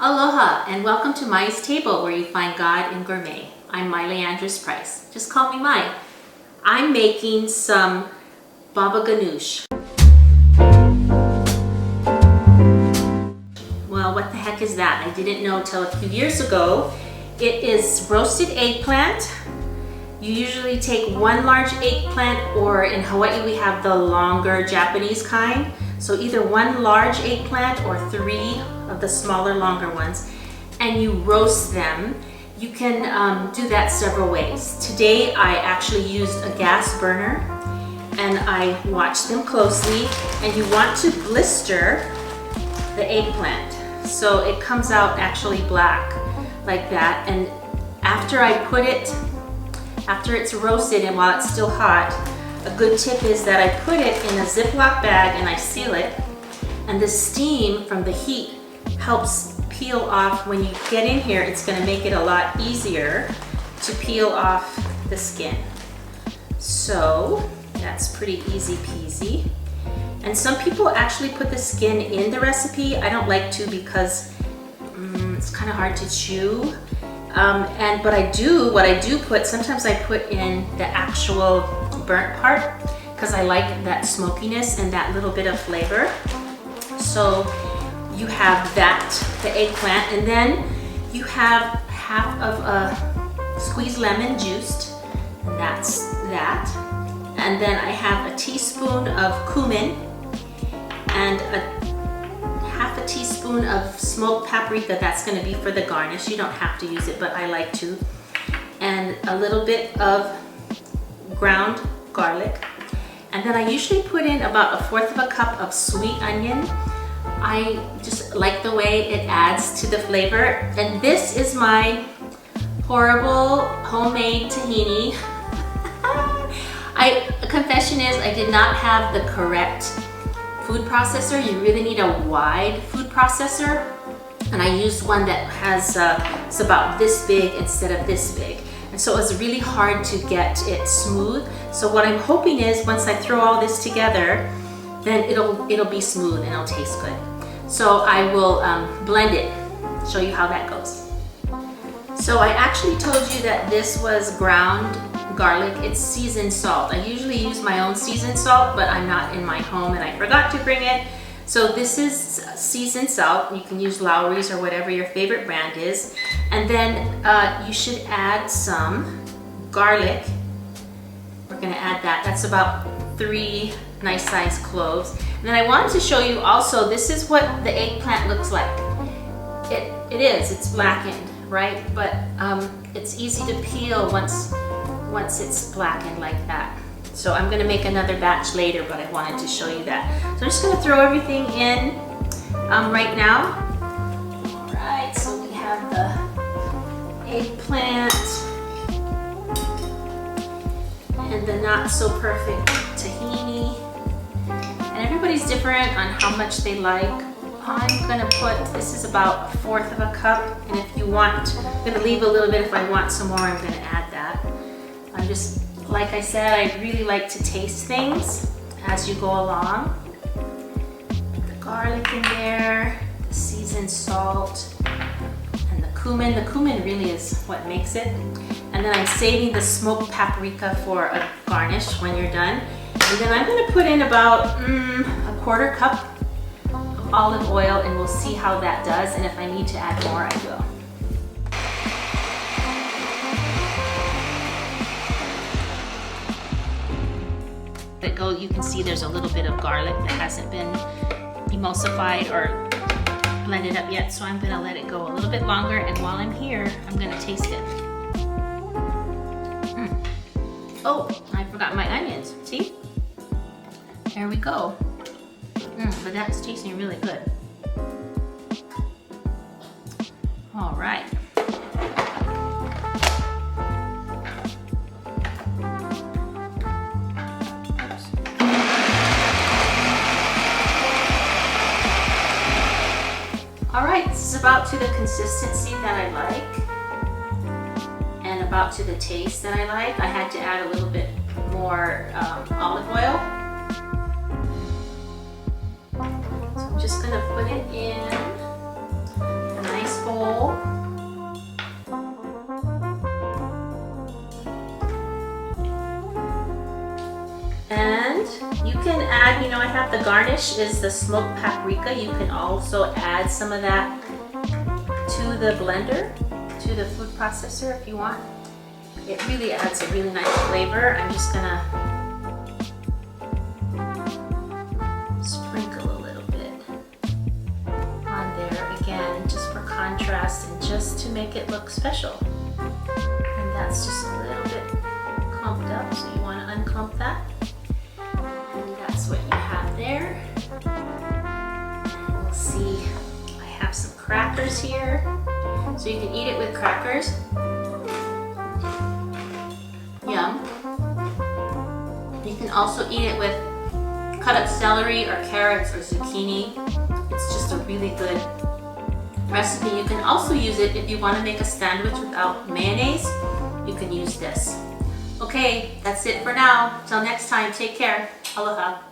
Aloha and welcome to Mai's Table, where you find God in gourmet. I'm Miley Andrus-Price. Just call me Mai. I'm making some baba Ghanoush. Well, what the heck is that? I didn't know till a few years ago. It is roasted eggplant. You usually take one large eggplant, or in Hawaii we have the longer Japanese kind. So either one large eggplant or 3 of the smaller, longer ones, and you roast them. You can do that several ways. Today I actually used a gas burner and I watched them closely, and you want to blister the eggplant so it comes out actually black like that. And after it's roasted and while it's still hot, a good tip is that I put it in a Ziploc bag and I seal it, and the steam from the heat helps peel off. When you get in here, it's going to make it a lot easier to peel off the skin. So that's pretty easy peasy. And some people actually put the skin in the recipe. I don't like to because it's kind of hard to chew. But what I do put, sometimes I put in the actual burnt part because I like that smokiness and that little bit of flavor. So you have that, the eggplant, and then you have half of a squeezed lemon juiced, and that's that. And then I have a teaspoon of cumin and half a teaspoon of smoked paprika. That's going to be for the garnish. You don't have to use it, but I like to. And a little bit of ground garlic. And then I usually put in about 1/4 of a cup of sweet onion. I just like the way it adds to the flavor. And this is my horrible homemade tahini. Confession is I did not have the correct food processor. You really need a wide food processor. And I used one that has, it's about this big instead of this big. And so it was really hard to get it smooth. So what I'm hoping is once I throw all this together, then it'll be smooth and it'll taste good. So I will blend it, show you how that goes. So I actually told you that this was ground garlic. It's seasoned salt. I usually use my own seasoned salt, but I'm not in my home and I forgot to bring it. So this is seasoned salt. You can use Lowry's or whatever your favorite brand is. And then you should add some garlic. We're gonna add that. That's about 3 nice sized cloves. And then I wanted to show you also, this is what the eggplant looks like. It's blackened, right? But it's easy to peel once it's blackened like that. So I'm gonna make another batch later, but I wanted to show you that. So I'm just gonna throw everything in right now. All right, so we have the eggplant and the not so perfect tahini. And everybody's different on how much they like. I'm gonna put, this is about 1/4 of a cup, and if you want, I'm gonna leave a little bit. If I want some more, I'm gonna add that. I'm just, like I said, I really like to taste things as you go along. Put the garlic in there, the seasoned salt, and the cumin. The cumin really is what makes it. And then I'm saving the smoked paprika for a garnish when you're done. And then I'm gonna put in about 1/4 cup of olive oil, and we'll see how that does. And if I need to add more, I will. You can see there's a little bit of garlic that hasn't been emulsified or blended up yet, so I'm gonna let it go a little bit longer, and while I'm here, I'm gonna taste it. Oh, I forgot my onions, see? There we go. But that's tasting really good. All right. All right, this is about to the consistency that I like and about to the taste that I like. I had to add a little bit more olive oil. So I'm just gonna put it in a nice whole. And you can add, I have the garnish is the smoked paprika. You can also add some of that to the blender, to the food processor if you want. It really adds a really nice flavor. I'm just gonna sprinkle a little bit on there again, just for contrast and just to make it look special. And that's just a little bit clumped up, so you want to unclump that. And that's what you have there. And we'll see, I have some crackers here, so you can eat it with crackers. Yum. You can also eat it with cut up celery or carrots or zucchini. It's just a really good recipe. You can also use it if you want to make a sandwich without mayonnaise. You can use this. Okay, that's it for now. Till next time, take care. Aloha.